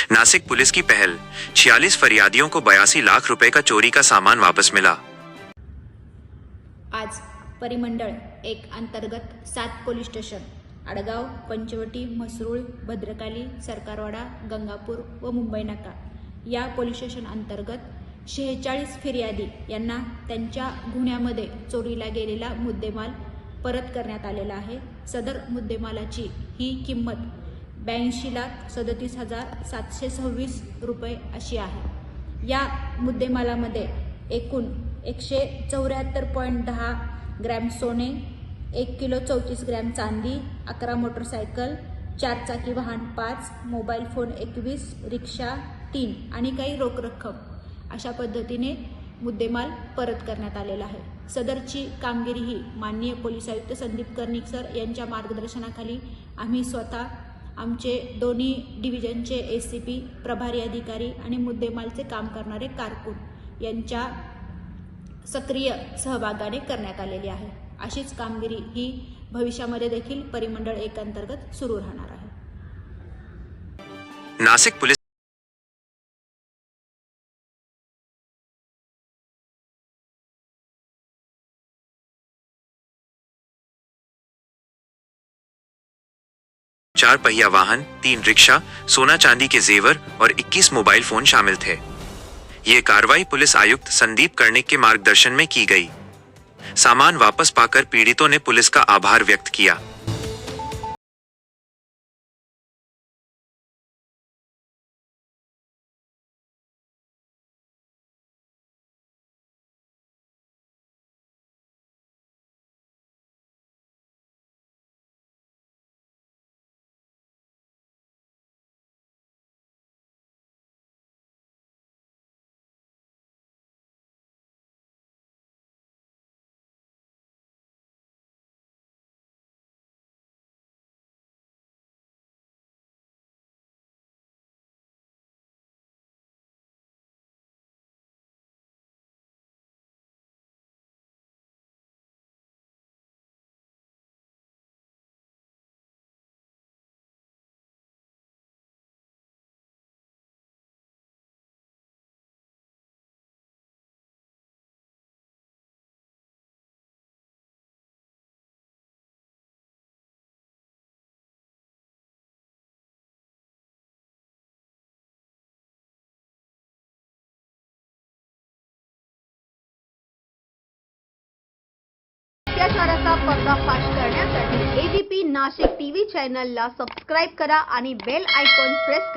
Nashik police की पहल, 46 फरियादियों को 82 लाख रुपए का चोरी का सामान वापस मिला। आज परिमंडळ 1 अंतर्गत 7 पोलीस स्टेशन आडगाव, पंचवटी, म्हसरूळ, भद्रकाली, सरकारवाडा, गंगापूर व मुंबई नाका या पोलीस स्टेशन अंतर्गत 46 फिर्यादी यांना त्यांच्या गुन्ह्यामध्ये चोरीला गेलेला मुद्देमाल परत करण्यात आलेला आहे। सदर मुद्देमालाची ही किंमत 82,37,726 रुपये अशी आहे। या मुद्देमालामध्ये एकूण 174.10 ग्रॅम सोने, 1 किलो 34 ग्रॅम चांदी, 11 मोटरसायकल, 4 चाकी वाहन 5, मोबाईल फोन 21, रिक्षा 3 आणि काही रोख रक्कम अशा पद्धतीने मुद्देमाल परत करण्यात आलेला आहे। सदरची कामगिरी ही माननीय पोलीस आयुक्त संदीप कर्णिक सर यांच्या मार्गदर्शनाखाली आम्ही स्वतः आमचे दोन्ही डिव्हिजनचे एसीपी, प्रभारी अधिकारी आणि मुद्देमालचे काम करणारे कारकून यांच्या सक्रिय सहभागाने करण्यात आलेली आहे। अशीच कामगिरी ही भविष्यामध्ये देखील परिमंडळ 1 अंतर्गत सुरू राहणार आहे। नासिक पुलिस 4 पहिया वाहन, 3 रिक्शा, सोना चांदी के जेवर और 21 मोबाइल फोन शामिल थे। ये कार्रवाई पुलिस आयुक्त संदीप कर्णिक के मार्गदर्शन में की गई। सामान वापस पाकर पीड़ितों ने पुलिस का आभार व्यक्त किया। अत्याचाराचा पर्दाफाश करण्यासाठी एबीपी नाशिक टीव्ही चॅनलला सबस्क्राइब करा आणि बेल आयकॉन प्रेस करा।